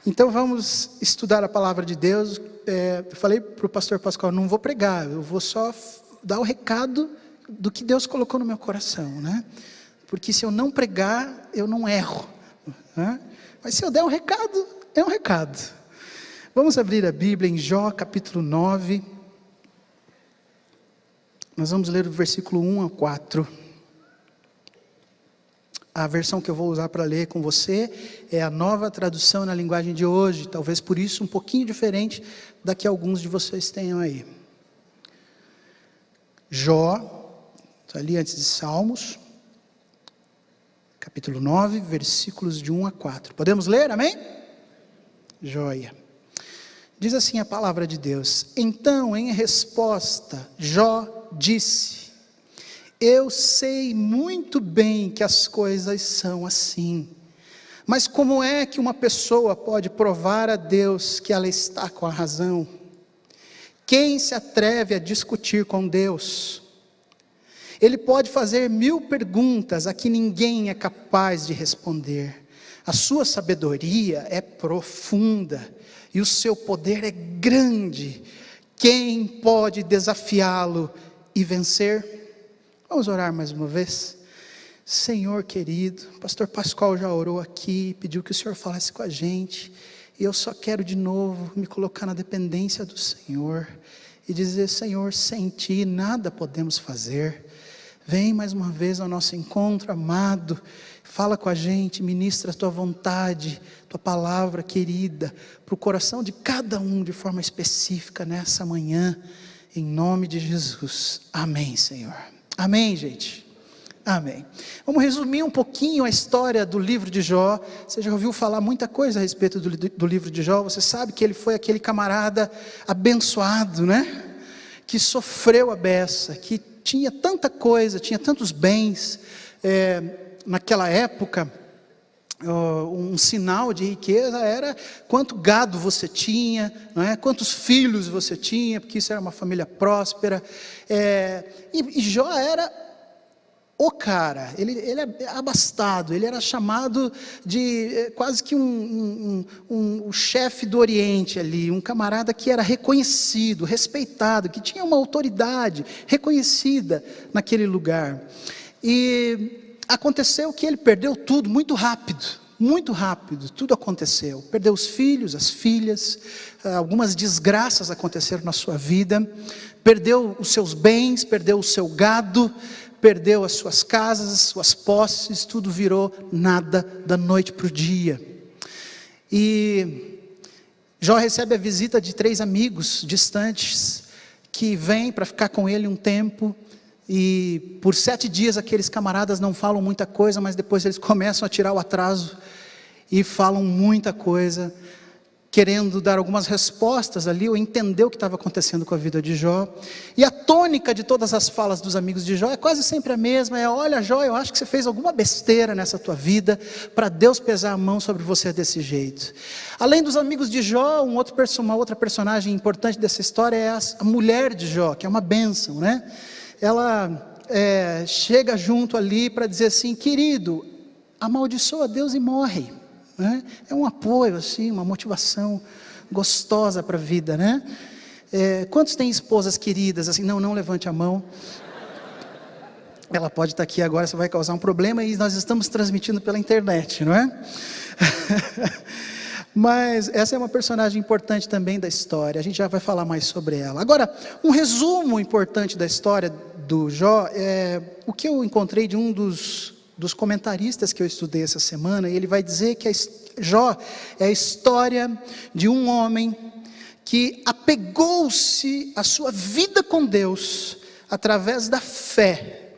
Então vamos estudar a palavra de Deus. Eu falei para o pastor Pascoal, não vou pregar, eu vou só dar o recado do que Deus colocou no meu coração, né? Porque se eu não pregar, eu não erro, né? Mas se eu der um recado, é um recado. Vamos abrir a Bíblia em Jó capítulo 9. Nós vamos ler o versículo 1 a 4. A versão que eu vou usar para ler com você é a Nova Tradução na linguagem de hoje, talvez por isso um pouquinho diferente da que alguns de vocês tenham aí. Jó, está ali antes de Salmos, capítulo 9, versículos de 1 a 4. Podemos ler, amém? Joia. Diz assim a palavra de Deus: Então, em resposta, Jó disse: Eu sei muito bem que as coisas são assim, mas como é que uma pessoa pode provar a Deus que ela está com a razão? Quem se atreve a discutir com Deus? Ele pode fazer 1000 perguntas a que ninguém é capaz de responder. A sua sabedoria é profunda e o seu poder é grande. Quem pode desafiá-lo e vencer? Vamos orar mais uma vez? Senhor querido, o pastor Pascoal já orou aqui, pediu que o Senhor falasse com a gente, e eu só quero de novo me colocar na dependência do Senhor, e dizer: Senhor, sem Ti nada podemos fazer. Vem mais uma vez ao nosso encontro, amado, fala com a gente, ministra a Tua vontade, Tua palavra querida, para o coração de cada um de forma específica nessa manhã, em nome de Jesus, amém, Senhor. Amém, gente? Amém. Vamos resumir um pouquinho a história do livro de Jó. Você já ouviu falar muita coisa a respeito do livro de Jó. Você sabe que ele foi aquele camarada abençoado, né? Que sofreu a beça, que tinha tanta coisa, tinha tantos bens. Naquela época, um sinal de riqueza era quanto gado você tinha, não é? Quantos filhos você tinha, porque isso era uma família próspera. E Jó era o cara, ele é abastado, ele era chamado de quase que o chefe do Oriente ali, um camarada que era reconhecido, respeitado, que tinha uma autoridade reconhecida naquele lugar. E aconteceu que ele perdeu tudo muito rápido, tudo aconteceu. Perdeu os filhos, as filhas, algumas desgraças aconteceram na sua vida, perdeu os seus bens, perdeu o seu gado, perdeu as suas casas, as suas posses, tudo virou nada da noite para o dia. E Jó recebe a visita de 3 amigos distantes, que vêm para ficar com ele um tempo. E por 7 dias aqueles camaradas não falam muita coisa, mas depois eles começam a tirar o atraso e falam muita coisa, querendo dar algumas respostas ali, ou entender o que estava acontecendo com a vida de Jó. E a tônica de todas as falas dos amigos de Jó é quase sempre a mesma: olha Jó, eu acho que você fez alguma besteira nessa tua vida, para Deus pesar a mão sobre você desse jeito. Além dos amigos de Jó, uma outra personagem importante dessa história é a mulher de Jó, que é uma bênção, né? Ela chega junto ali para dizer assim: querido, amaldiçoa Deus e morre, né? É um apoio assim, uma motivação gostosa para a vida, né? Quantos têm esposas queridas assim? Não levante a mão. Ela pode estar aqui agora, você vai causar um problema, e nós estamos transmitindo pela internet, não é? Mas essa é uma personagem importante também da história, a gente já vai falar mais sobre ela. Agora, um resumo importante da história do Jó, o que eu encontrei de um dos comentaristas que eu estudei essa semana, e ele vai dizer que Jó é a história de um homem que apegou-se à sua vida com Deus, através da fé,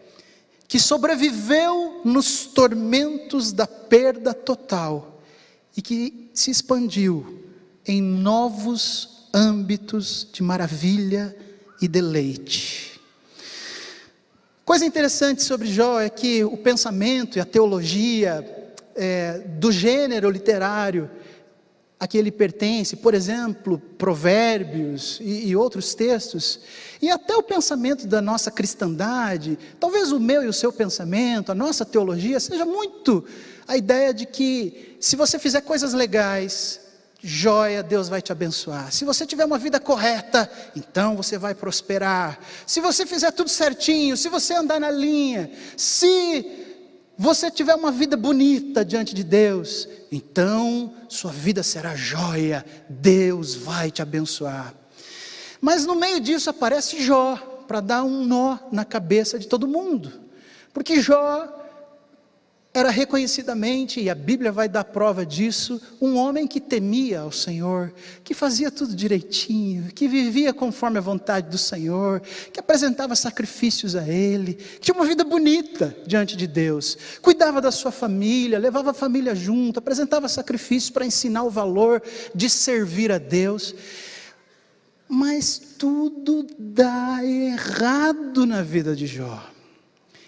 que sobreviveu nos tormentos da perda total, e que se expandiu em novos âmbitos de maravilha e deleite. Coisa interessante sobre Jó é que o pensamento e a teologia do gênero literário a que ele pertence, por exemplo, Provérbios e outros textos, e até o pensamento da nossa cristandade, talvez o meu e o seu pensamento, a nossa teologia, seja muito a ideia de que se você fizer coisas legais, joia, Deus vai te abençoar. Se você tiver uma vida correta, então você vai prosperar. Se você fizer tudo certinho, se você andar na linha, se você tiver uma vida bonita diante de Deus, então sua vida será joia, Deus vai te abençoar. Mas no meio disso aparece Jó, para dar um nó na cabeça de todo mundo, porque Jó era reconhecidamente, e a Bíblia vai dar prova disso, um homem que temia ao Senhor, que fazia tudo direitinho, que vivia conforme a vontade do Senhor, que apresentava sacrifícios a Ele, que tinha uma vida bonita diante de Deus, cuidava da sua família, levava a família junto, apresentava sacrifícios para ensinar o valor de servir a Deus. Mas tudo dá errado na vida de Jó.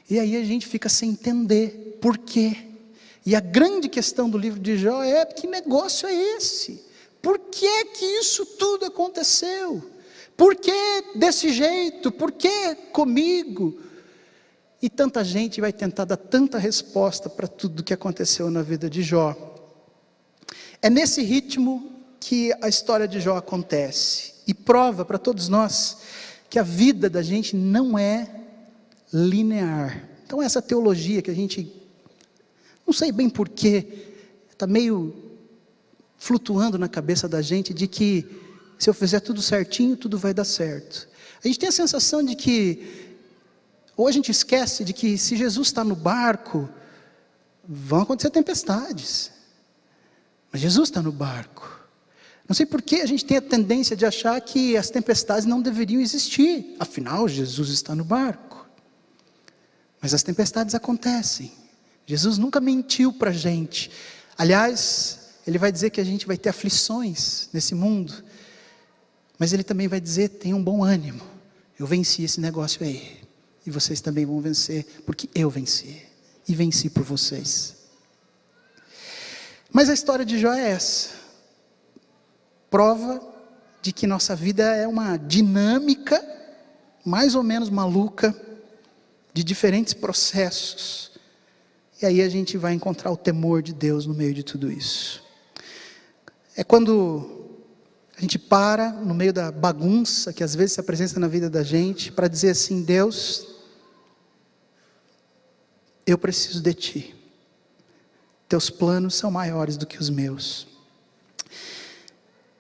E aí a gente fica sem entender por quê. E a grande questão do livro de Jó é: que negócio é esse? Por que que isso tudo aconteceu? Por que desse jeito? Por que comigo? E tanta gente vai tentar dar tanta resposta para tudo o que aconteceu na vida de Jó. É nesse ritmo que a história de Jó acontece. E prova para todos nós que a vida da gente não é linear. Então essa teologia que a gente, não sei bem porquê, está meio flutuando na cabeça da gente, de que se eu fizer tudo certinho, tudo vai dar certo. A gente tem a sensação de que, ou a gente esquece de que se Jesus está no barco, vão acontecer tempestades, mas Jesus está no barco. Não sei por que a gente tem a tendência de achar que as tempestades não deveriam existir, afinal Jesus está no barco. Mas as tempestades acontecem. Jesus nunca mentiu para a gente. Aliás, Ele vai dizer que a gente vai ter aflições nesse mundo, mas Ele também vai dizer: tenham bom ânimo, eu venci esse negócio aí, e vocês também vão vencer, porque eu venci, e venci por vocês. Mas a história de Jó é essa, prova de que nossa vida é uma dinâmica mais ou menos maluca, de diferentes processos, e aí a gente vai encontrar o temor de Deus no meio de tudo isso. É quando a gente para no meio da bagunça que às vezes se apresenta na vida da gente, para dizer assim: Deus, eu preciso de Ti, Teus planos são maiores do que os meus.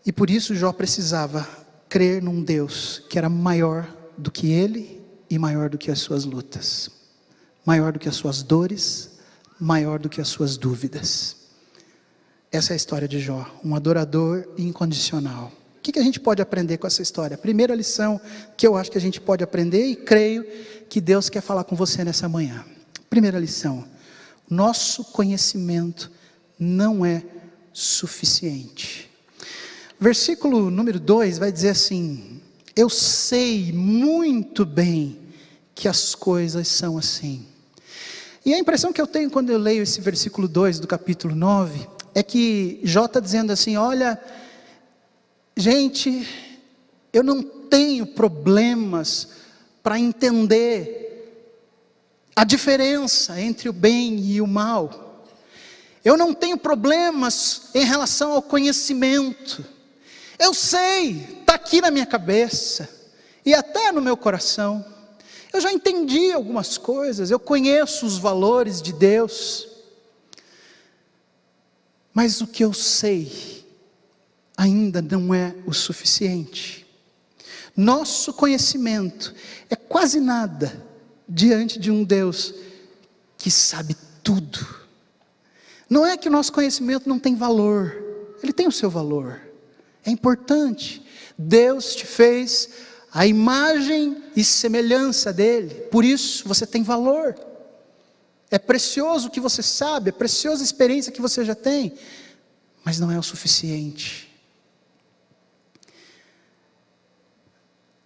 E por isso Jó precisava crer num Deus que era maior do que ele e maior do que as suas lutas, maior do que as suas dores, maior do que as suas dúvidas. Essa é a história de Jó, um adorador incondicional. O que a gente pode aprender com essa história? A primeira lição que eu acho que a gente pode aprender, e creio que Deus quer falar com você nessa manhã. Primeira lição: nosso conhecimento não é suficiente. Versículo número 2 vai dizer assim: eu sei muito bem que as coisas são assim. E a impressão que eu tenho quando eu leio esse versículo 2 do capítulo 9, é que Jó está dizendo assim: olha, gente, eu não tenho problemas para entender a diferença entre o bem e o mal. Eu não tenho problemas em relação ao conhecimento. Eu sei, está aqui na minha cabeça, e até no meu coração. Eu já entendi algumas coisas, eu conheço os valores de Deus. Mas o que eu sei ainda não é o suficiente. Nosso conhecimento é quase nada diante de um Deus que sabe tudo. Não é que o nosso conhecimento não tem valor, ele tem o seu valor, é importante. Deus te fez a imagem e semelhança dele, por isso você tem valor. É precioso o que você sabe, é preciosa a experiência que você já tem, mas não é o suficiente.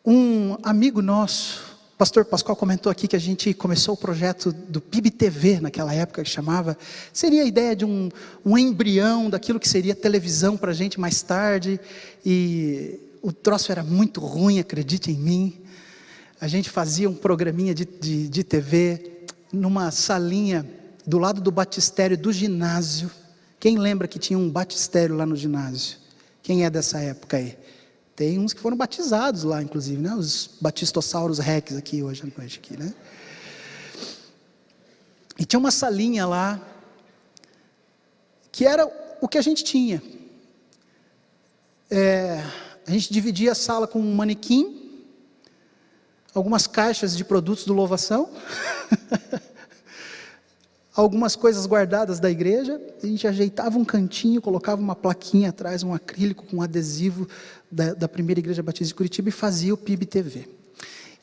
Um amigo nosso, o pastor Pascoal, comentou aqui que a gente começou o projeto do PIB TV naquela época, que chamava, seria a ideia de um embrião daquilo que seria televisão para a gente mais tarde, e o troço era muito ruim, acredite em mim. A gente fazia um programinha de TV, numa salinha do lado do batistério do ginásio. Quem lembra que tinha um batistério lá no ginásio? Quem é dessa época aí? Tem uns que foram batizados lá, inclusive, né? Os Batistossauros Rex aqui hoje à noite, aqui, né? E tinha uma salinha lá, que era o que a gente tinha. A gente dividia a sala com um manequim, algumas caixas de produtos do Louvação, algumas coisas guardadas da igreja. A gente ajeitava um cantinho, colocava uma plaquinha atrás, um acrílico com um adesivo da primeira igreja batista de Curitiba, e fazia o PIB TV.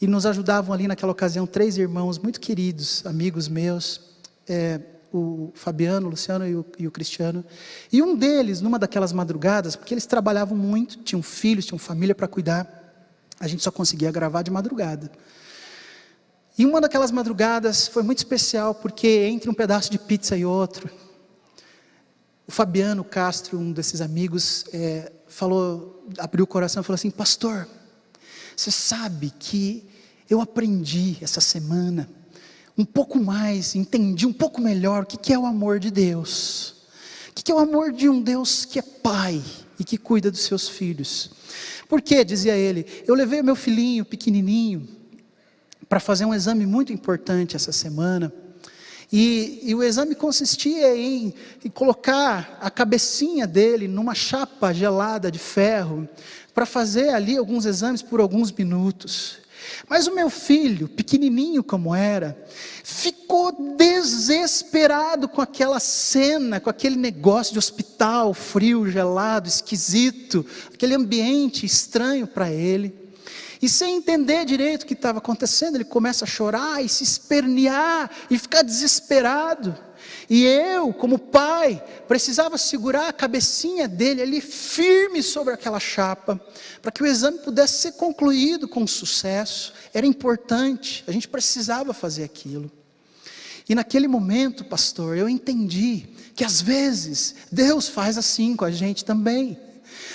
E nos ajudavam ali naquela ocasião 3 irmãos muito queridos, amigos meus, o Fabiano, o Luciano e o Cristiano. E um deles, numa daquelas madrugadas, porque eles trabalhavam muito, tinham filhos, tinham família para cuidar, a gente só conseguia gravar de madrugada. E uma daquelas madrugadas foi muito especial, porque entre um pedaço de pizza e outro, o Fabiano Castro, um desses amigos, abriu o coração e falou assim: pastor, você sabe que eu aprendi essa semana um pouco mais, entendi um pouco melhor o que é o amor de Deus, o que é o amor de um Deus que é pai e que cuida dos seus filhos. Porque, dizia ele, eu levei o meu filhinho pequenininho para fazer um exame muito importante essa semana, e o exame consistia em colocar a cabecinha dele numa chapa gelada de ferro, para fazer ali alguns exames por alguns minutos. Mas o meu filho, pequenininho como era, ficou desesperado com aquela cena, com aquele negócio de hospital, frio, gelado, esquisito, aquele ambiente estranho para ele. E sem entender direito o que estava acontecendo, ele começa a chorar e se espernear e ficar desesperado. E eu, como pai, precisava segurar a cabecinha dele ali firme sobre aquela chapa, para que o exame pudesse ser concluído com sucesso. Era importante, a gente precisava fazer aquilo. E naquele momento, pastor, eu entendi que às vezes Deus faz assim com a gente também.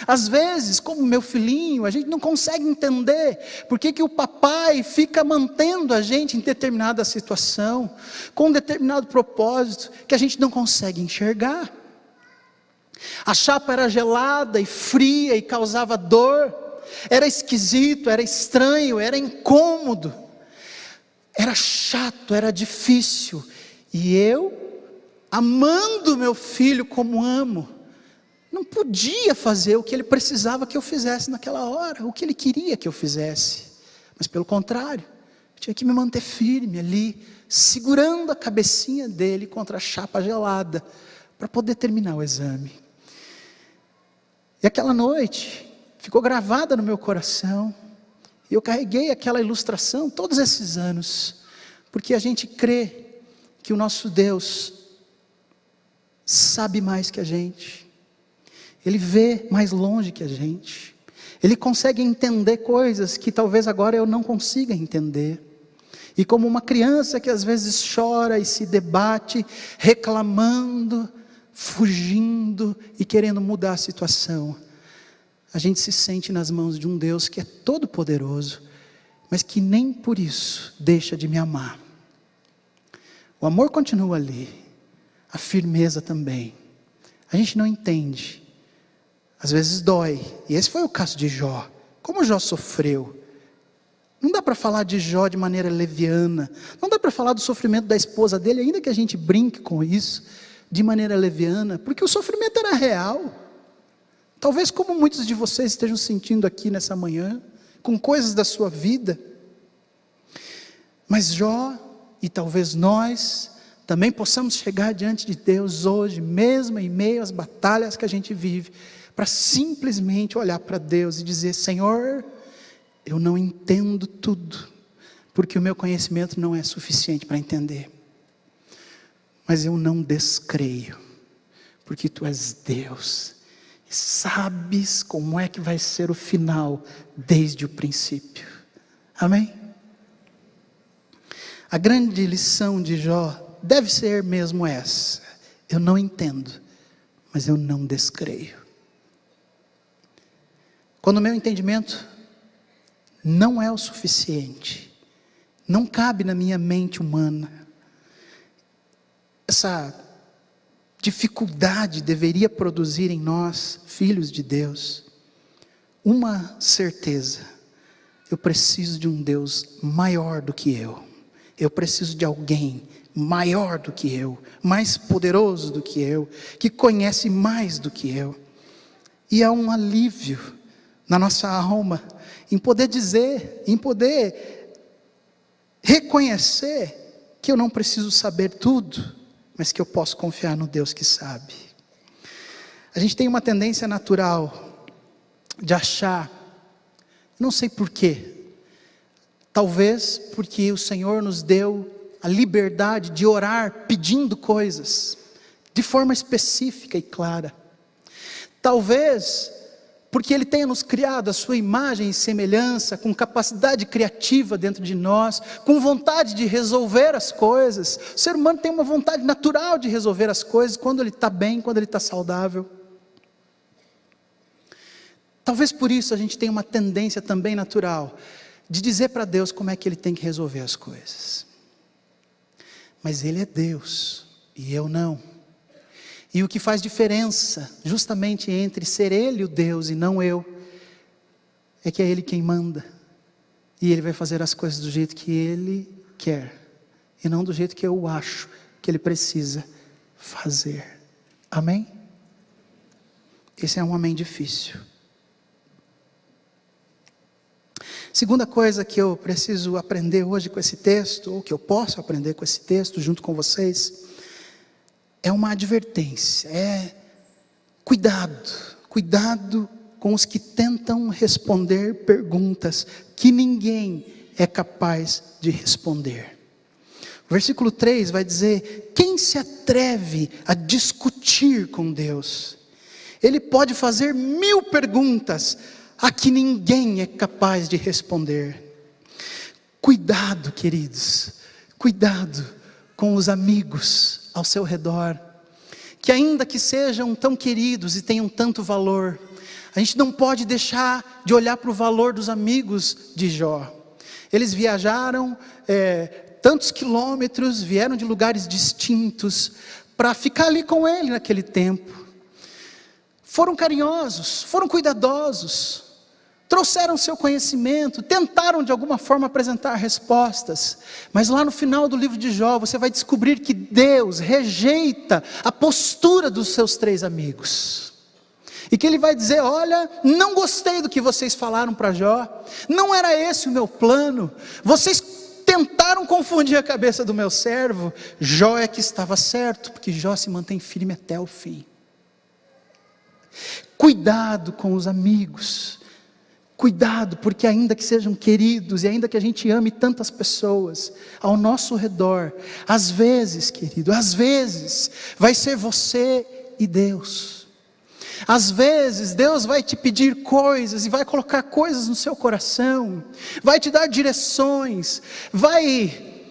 Às vezes, como meu filhinho, a gente não consegue entender por que o papai fica mantendo a gente em determinada situação, com um determinado propósito, que a gente não consegue enxergar. A chapa era gelada e fria e causava dor, era esquisito, era estranho, era incômodo, era chato, era difícil. E eu, amando meu filho como amo, não podia fazer o que ele precisava que eu fizesse naquela hora, o que ele queria que eu fizesse, mas pelo contrário, eu tinha que me manter firme ali, segurando a cabecinha dele contra a chapa gelada, para poder terminar o exame. E aquela noite, ficou gravada no meu coração, e eu carreguei aquela ilustração todos esses anos, porque a gente crê que o nosso Deus sabe mais que a gente, Ele vê mais longe que a gente, Ele consegue entender coisas que talvez agora eu não consiga entender. E como uma criança que às vezes chora e se debate, reclamando, fugindo e querendo mudar a situação, a gente se sente nas mãos de um Deus que é todo poderoso, mas que nem por isso deixa de me amar. O amor continua ali, a firmeza também. A gente não entende, às vezes dói, e esse foi o caso de Jó. Como Jó sofreu? Não dá para falar de Jó de maneira leviana, não dá para falar do sofrimento da esposa dele, ainda que a gente brinque com isso, de maneira leviana, porque o sofrimento era real. Talvez como muitos de vocês estejam sentindo aqui nessa manhã, com coisas da sua vida. Mas Jó, e talvez nós, também possamos chegar diante de Deus hoje, mesmo em meio às batalhas que a gente vive, para simplesmente olhar para Deus e dizer: Senhor, eu não entendo tudo, porque o meu conhecimento não é suficiente para entender, mas eu não descreio, porque Tu és Deus, e sabes como é que vai ser o final, desde o princípio. Amém? A grande lição de Jó deve ser mesmo essa: eu não entendo, mas eu não descreio. Quando o meu entendimento não é o suficiente, não cabe na minha mente humana, essa dificuldade deveria produzir em nós, filhos de Deus, uma certeza: eu preciso de um Deus maior do que eu preciso de alguém maior do que eu, mais poderoso do que eu, que conhece mais do que eu. E é um alívio na nossa alma, em poder dizer, em poder reconhecer que eu não preciso saber tudo, mas que eu posso confiar no Deus que sabe. A gente tem uma tendência natural de achar, não sei porquê, talvez porque o Senhor nos deu a liberdade de orar pedindo coisas, de forma específica e clara. Talvez porque Ele tenha nos criado a sua imagem e semelhança, com capacidade criativa dentro de nós, com vontade de resolver as coisas. O ser humano tem uma vontade natural de resolver as coisas, quando ele está bem, quando ele está saudável. Talvez por isso a gente tenha uma tendência também natural, de dizer para Deus como é que Ele tem que resolver as coisas. Mas Ele é Deus, e eu não. E o que faz diferença, justamente entre ser Ele o Deus e não eu, é que é Ele quem manda. E Ele vai fazer as coisas do jeito que Ele quer, e não do jeito que eu acho que Ele precisa fazer. Amém? Esse é um amém difícil. Segunda coisa que eu preciso aprender hoje com esse texto, ou que eu posso aprender com esse texto junto com vocês, é uma advertência, cuidado com os que tentam responder perguntas que ninguém é capaz de responder. O versículo 3 vai dizer: quem se atreve a discutir com Deus? Ele pode fazer 1000 perguntas, a que ninguém é capaz de responder. Cuidado, queridos, cuidado com os amigos ao seu redor, que ainda que sejam tão queridos e tenham tanto valor, a gente não pode deixar de olhar para o valor dos amigos de Jó. Eles viajaram tantos quilômetros, vieram de lugares distintos, para ficar ali com ele naquele tempo. Foram carinhosos, foram cuidadosos, trouxeram seu conhecimento, tentaram de alguma forma apresentar respostas, mas lá no final do livro de Jó, você vai descobrir que Deus rejeita a postura dos seus 3 amigos, e que Ele vai dizer: olha, não gostei do que vocês falaram para Jó, não era esse o meu plano, vocês tentaram confundir a cabeça do meu servo, Jó é que estava certo, porque Jó se mantém firme até o fim. Cuidado com os amigos, cuidado, porque ainda que sejam queridos, e ainda que a gente ame tantas pessoas ao nosso redor, às vezes, querido, às vezes, vai ser você e Deus. Às vezes, Deus vai te pedir coisas, e vai colocar coisas no seu coração, vai te dar direções, vai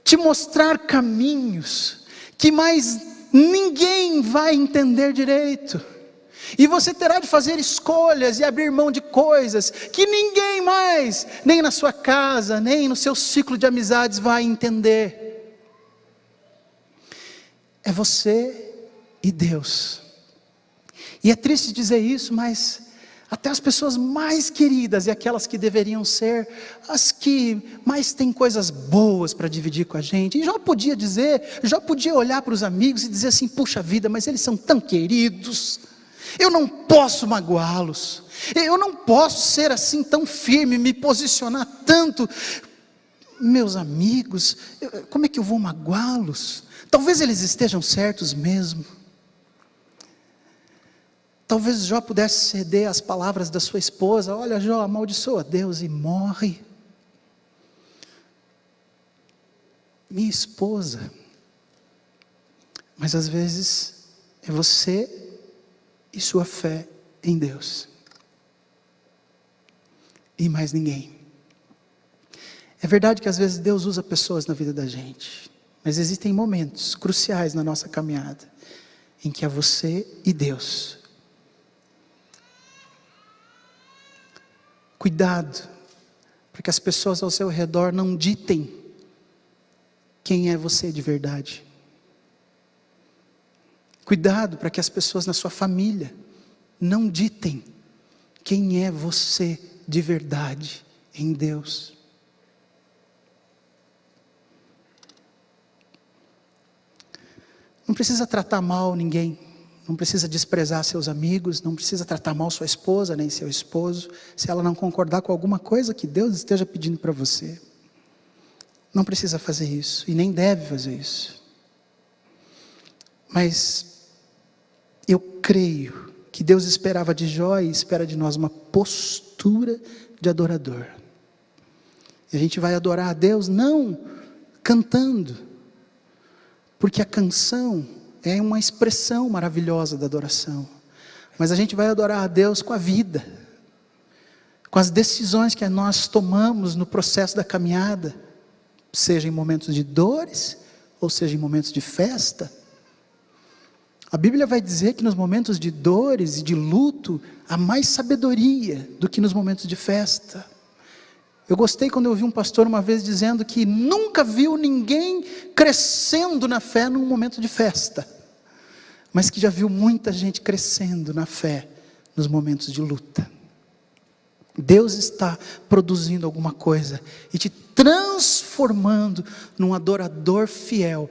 te mostrar caminhos, que mais ninguém vai entender direito. E você terá de fazer escolhas e abrir mão de coisas que ninguém mais, nem na sua casa, nem no seu ciclo de amizades vai entender. É você e Deus. E é triste dizer isso, mas até as pessoas mais queridas e aquelas que deveriam ser as que mais têm coisas boas para dividir com a gente. E Jó podia olhar para os amigos e dizer assim: puxa vida, mas eles são tão queridos, eu não posso magoá-los, eu não posso ser assim tão firme, me posicionar tanto. Meus amigos, como é que eu vou magoá-los? Talvez eles estejam certos mesmo. Talvez Jó pudesse ceder às palavras da sua esposa: olha, Jó, amaldiçoa Deus e morre. Minha esposa. Mas às vezes é você e sua fé em Deus, e mais ninguém. É verdade que às vezes Deus usa pessoas na vida da gente, mas existem momentos cruciais na nossa caminhada, em que é você e Deus. Cuidado, para que as pessoas ao seu redor não ditem quem é você de verdade. Cuidado para que as pessoas na sua família não ditem quem é você de verdade em Deus. Não precisa tratar mal ninguém, não precisa desprezar seus amigos, não precisa tratar mal sua esposa nem seu esposo, se ela não concordar com alguma coisa que Deus esteja pedindo para você. Não precisa fazer isso e nem deve fazer isso. Mas eu creio que Deus esperava de Jó e espera de nós uma postura de adorador. E a gente vai adorar a Deus não cantando, porque a canção é uma expressão maravilhosa da adoração. Mas a gente vai adorar a Deus com a vida, com as decisões que nós tomamos no processo da caminhada, seja em momentos de dores, ou seja em momentos de festa. A Bíblia vai dizer que nos momentos de dores e de luto, há mais sabedoria do que nos momentos de festa. Eu gostei quando eu ouvi um pastor uma vez dizendo que nunca viu ninguém crescendo na fé num momento de festa, mas que já viu muita gente crescendo na fé nos momentos de luta. Deus está produzindo alguma coisa e te transformando num adorador fiel,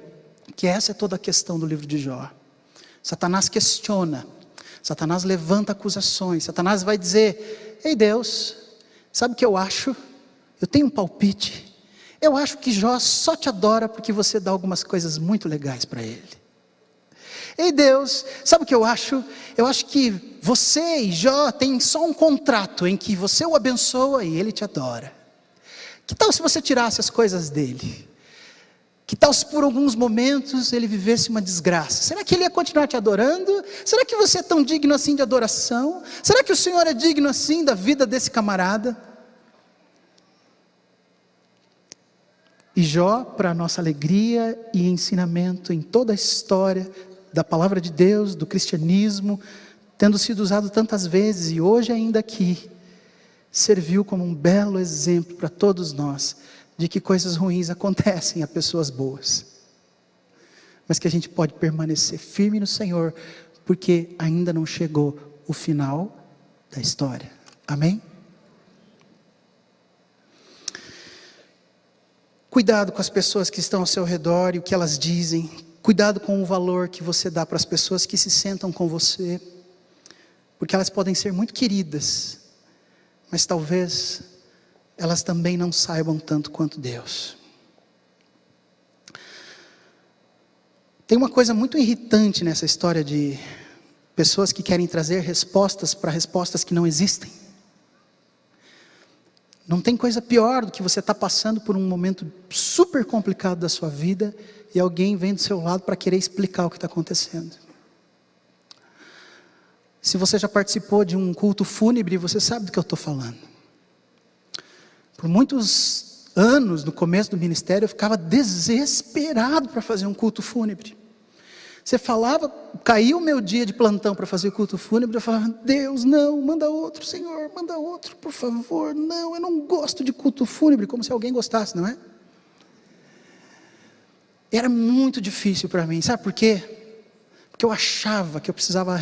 que essa é toda a questão do livro de Jó. Satanás questiona, Satanás levanta acusações, Satanás vai dizer: ei Deus, sabe o que eu acho? Eu tenho um palpite, eu acho que Jó só te adora porque você dá algumas coisas muito legais para ele. Ei Deus, sabe o que eu acho? Eu acho que você e Jó têm só um contrato em que você o abençoa e ele te adora. Que tal se você tirasse as coisas dele? Que tal se por alguns momentos ele vivesse uma desgraça? Será que ele ia continuar te adorando? Será que você é tão digno assim de adoração? Será que o Senhor é digno assim da vida desse camarada? E Jó, para nossa alegria e ensinamento em toda a história da palavra de Deus, do cristianismo, tendo sido usado tantas vezes e hoje ainda aqui, serviu como um belo exemplo para todos nós, de que coisas ruins acontecem a pessoas boas, mas que a gente pode permanecer firme no Senhor, porque ainda não chegou o final da história. Amém? Cuidado com as pessoas que estão ao seu redor e o que elas dizem. Cuidado com o valor que você dá para as pessoas que se sentam com você, porque elas podem ser muito queridas, mas talvez elas também não saibam tanto quanto Deus. Tem uma coisa muito irritante nessa história de pessoas que querem trazer respostas para respostas que não existem. Não tem coisa pior do que você estar passando por um momento super complicado da sua vida e alguém vem do seu lado para querer explicar o que está acontecendo. Se você já participou de um culto fúnebre, você sabe do que eu estou falando. Por muitos anos, no começo do ministério, eu ficava desesperado para fazer um culto fúnebre. Você falava, caiu o meu dia de plantão para fazer culto fúnebre, eu falava: Deus, não, manda outro, Senhor, manda outro, por favor, não, eu não gosto de culto fúnebre, como se alguém gostasse, não é? Era muito difícil para mim, sabe por quê? Porque eu achava que eu precisava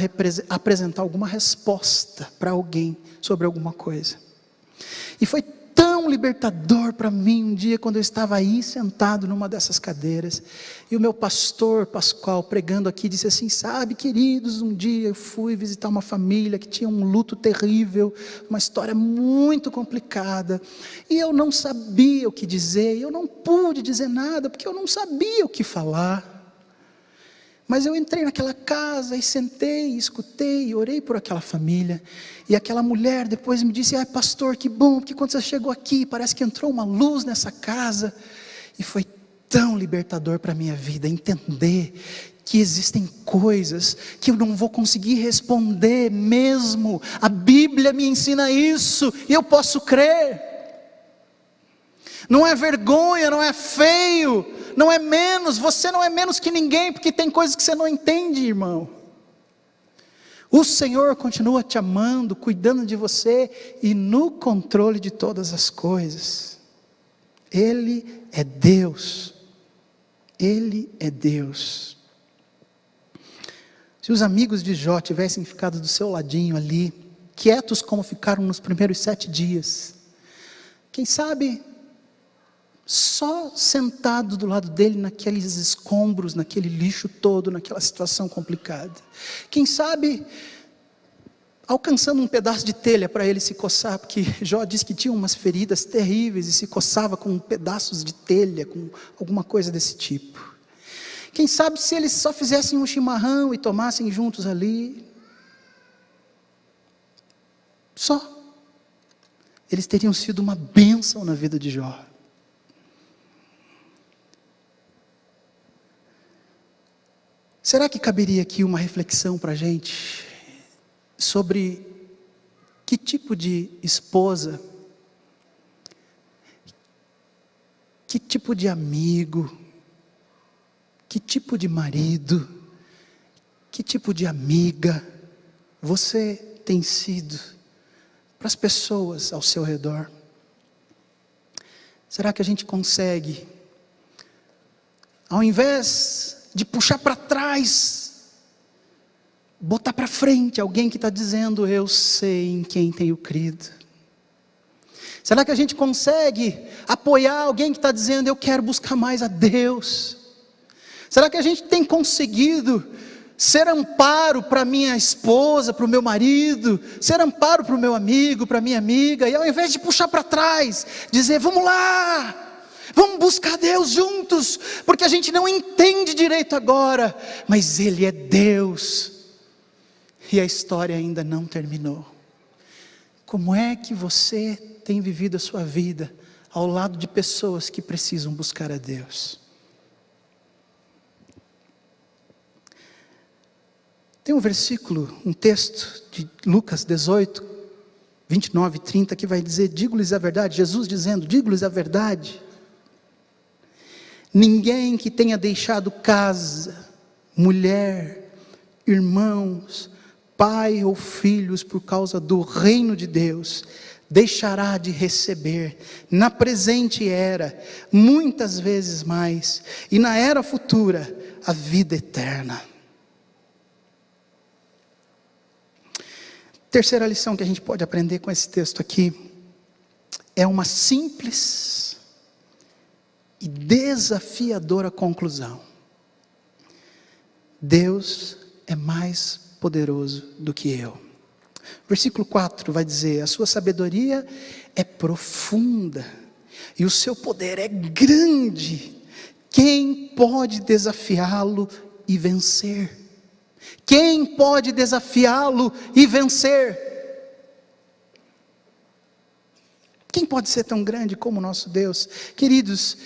apresentar alguma resposta para alguém sobre alguma coisa. E foi tão libertador para mim um dia quando eu estava aí sentado numa dessas cadeiras e o meu pastor Pascoal pregando aqui disse assim: sabe, queridos, um dia eu fui visitar uma família que tinha um luto terrível, uma história muito complicada, e eu não sabia o que dizer, eu não pude dizer nada porque eu não sabia o que falar. Mas eu entrei naquela casa e sentei, escutei e orei por aquela família. E aquela mulher depois me disse: ai pastor, que bom, porque quando você chegou aqui, parece que entrou uma luz nessa casa. E foi tão libertador para a minha vida, entender que existem coisas que eu não vou conseguir responder mesmo. A Bíblia me ensina isso e eu posso crer. Não é vergonha, não é feio, não é menos, você não é menos que ninguém, porque tem coisas que você não entende, irmão. O Senhor continua te amando, cuidando de você e no controle de todas as coisas. Ele é Deus. Ele é Deus. Se os amigos de Jó tivessem ficado do seu ladinho ali, quietos como ficaram nos primeiros 7 dias, quem sabe, só sentado do lado dele naqueles escombros, naquele lixo todo, naquela situação complicada. Quem sabe, alcançando um pedaço de telha para ele se coçar, porque Jó diz que tinha umas feridas terríveis e se coçava com pedaços de telha, com alguma coisa desse tipo. Quem sabe se eles só fizessem um chimarrão e tomassem juntos ali, só, eles teriam sido uma bênção na vida de Jó. Será que caberia aqui uma reflexão para a gente sobre que tipo de esposa, que tipo de amigo, que tipo de marido, que tipo de amiga você tem sido para as pessoas ao seu redor? Será que a gente consegue, ao invés de puxar para trás, botar para frente alguém que está dizendo, eu sei em quem tenho crido? Será que a gente consegue apoiar alguém que está dizendo, eu quero buscar mais a Deus? Será que a gente tem conseguido ser amparo para minha esposa, para o meu marido, ser amparo para o meu amigo, para a minha amiga, e ao invés de puxar para trás, dizer, vamos lá, vamos buscar Deus juntos, porque a gente não entende direito agora, mas Ele é Deus, e a história ainda não terminou. Como é que você tem vivido a sua vida ao lado de pessoas que precisam buscar a Deus? Tem um versículo, um texto de Lucas 18, 29 e 30, que vai dizer, digo-lhes a verdade, Jesus dizendo, digo-lhes a verdade, ninguém que tenha deixado casa, mulher, irmãos, pai ou filhos por causa do reino de Deus, deixará de receber, na presente era, muitas vezes mais, e na era futura, a vida eterna. Terceira lição que a gente pode aprender com esse texto aqui, é uma simples e desafiadora conclusão. Deus é mais poderoso do que eu. Versículo 4 vai dizer, a sua sabedoria é profunda, e o seu poder é grande, quem pode desafiá-lo e vencer? Quem pode desafiá-lo e vencer? Quem pode ser tão grande como o nosso Deus? Queridos,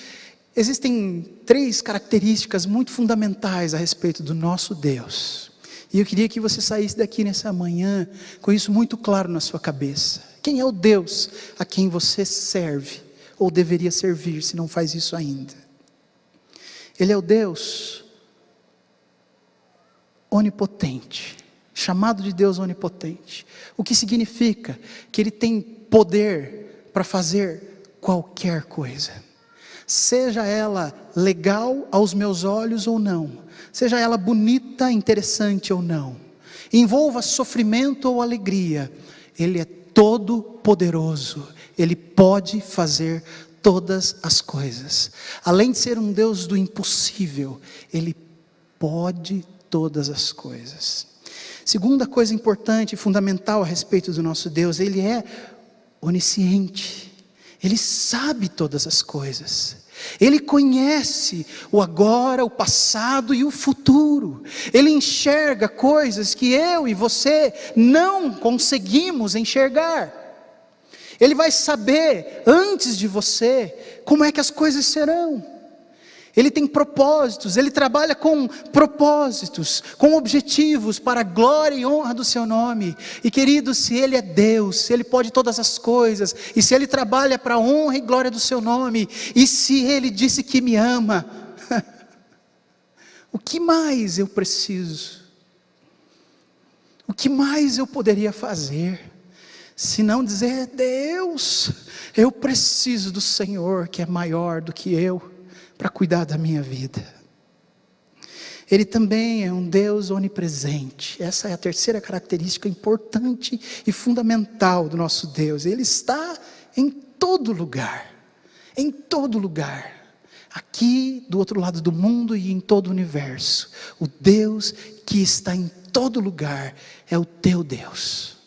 existem 3 características muito fundamentais a respeito do nosso Deus. E eu queria que você saísse daqui nessa manhã com isso muito claro na sua cabeça. Quem é o Deus a quem você serve, ou deveria servir, se não faz isso ainda? Ele é o Deus onipotente, chamado de Deus onipotente, o que significa que Ele tem poder para fazer qualquer coisa, seja ela legal aos meus olhos ou não, seja ela bonita, interessante ou não, envolva sofrimento ou alegria, Ele é todo poderoso, Ele pode fazer todas as coisas, além de ser um Deus do impossível, Ele pode todas as coisas. Segunda coisa importante e fundamental a respeito do nosso Deus, Ele é onisciente, Ele sabe todas as coisas, Ele conhece o agora, o passado e o futuro, Ele enxerga coisas que eu e você não conseguimos enxergar, Ele vai saber antes de você como é que as coisas serão. Ele tem propósitos, Ele trabalha com propósitos, com objetivos para a glória e honra do seu nome. E queridos, se Ele é Deus, se Ele pode todas as coisas, e se Ele trabalha para a honra e glória do seu nome, e se Ele disse que me ama, o que mais eu preciso? O que mais eu poderia fazer? Se não dizer, Deus, eu preciso do Senhor que é maior do que eu, para cuidar da minha vida. Ele também é um Deus onipresente. Essa é a terceira característica importante e fundamental do nosso Deus. Ele está em todo lugar. Em todo lugar. Aqui, do outro lado do mundo e em todo o universo. O Deus que está em todo lugar é o teu Deus.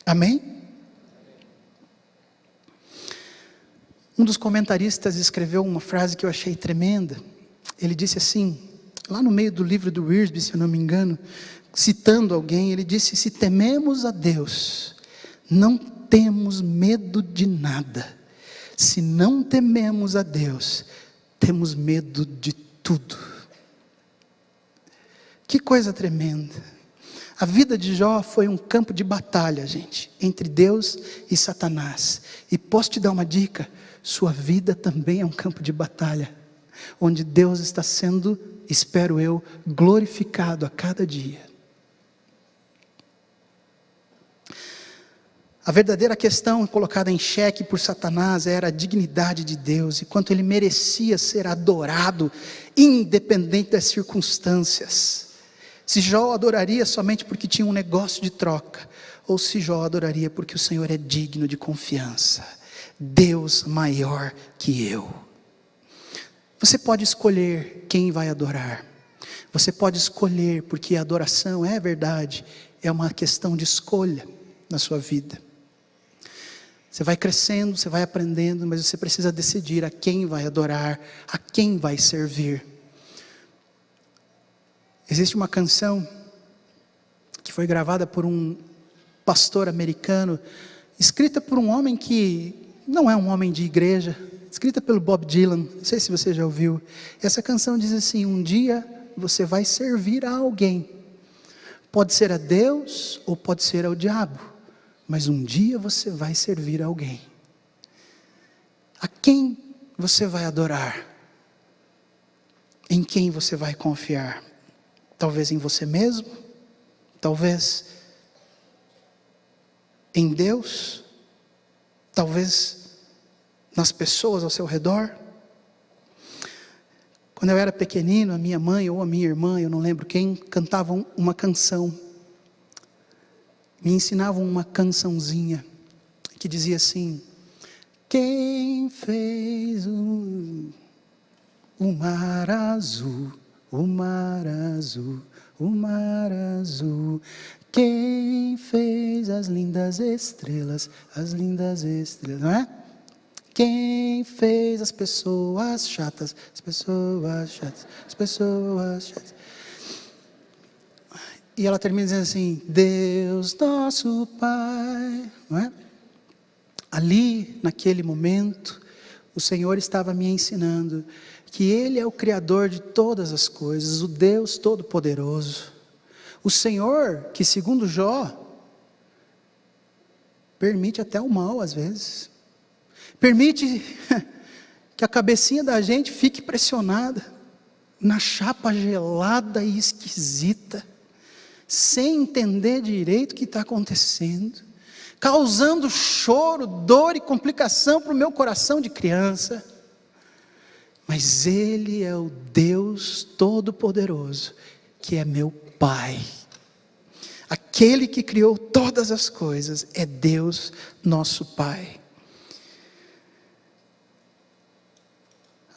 Amém? Um dos comentaristas escreveu uma frase que eu achei tremenda. Ele disse assim, lá no meio do livro do Wiersbe, se eu não me engano, citando alguém, ele disse: se tememos a Deus, não temos medo de nada. Se não tememos a Deus, temos medo de tudo. Que coisa tremenda. A vida de Jó foi um campo de batalha, gente, entre Deus e Satanás. E posso te dar uma dica: sua vida também é um campo de batalha, onde Deus está sendo, espero eu, glorificado a cada dia. A verdadeira questão colocada em xeque por Satanás era a dignidade de Deus, e quanto ele merecia ser adorado, independente das circunstâncias. Se Jó adoraria somente porque tinha um negócio de troca, ou se Jó adoraria porque o Senhor é digno de confiança. Deus maior que eu. Você pode escolher quem vai adorar. Você pode escolher, porque a adoração, é verdade, é uma questão de escolha na sua vida. Você vai crescendo, você vai aprendendo, mas você precisa decidir a quem vai adorar, a quem vai servir. Existe uma canção que foi gravada por um pastor americano, escrita por um homem que não é um homem de igreja, escrita pelo Bob Dylan, não sei se você já ouviu. Essa canção diz assim: um dia você vai servir a alguém, pode ser a Deus ou pode ser ao diabo, mas um dia você vai servir a alguém. A quem você vai adorar? Em quem você vai confiar? Talvez em você mesmo, talvez em Deus, talvez nas pessoas ao seu redor. Quando eu era pequenino, a minha mãe ou a minha irmã, eu não lembro quem, cantavam uma canção, me ensinavam uma cançãozinha, que dizia assim: quem fez o mar azul, o mar azul, o mar azul, quem fez as lindas estrelas, não é? Quem fez as pessoas chatas, as pessoas chatas, as pessoas chatas. E ela termina dizendo assim: Deus nosso Pai, não é? Ali, naquele momento, o Senhor estava me ensinando que Ele é o Criador de todas as coisas, o Deus Todo-Poderoso. O Senhor, que segundo Jó, permite até o mal às vezes. Permite que a cabecinha da gente fique pressionada na chapa gelada e esquisita, sem entender direito o que está acontecendo, causando choro, dor e complicação para o meu coração de criança. Mas Ele é o Deus Todo-Poderoso, que é meu Pai. Aquele que criou todas as coisas é Deus nosso Pai.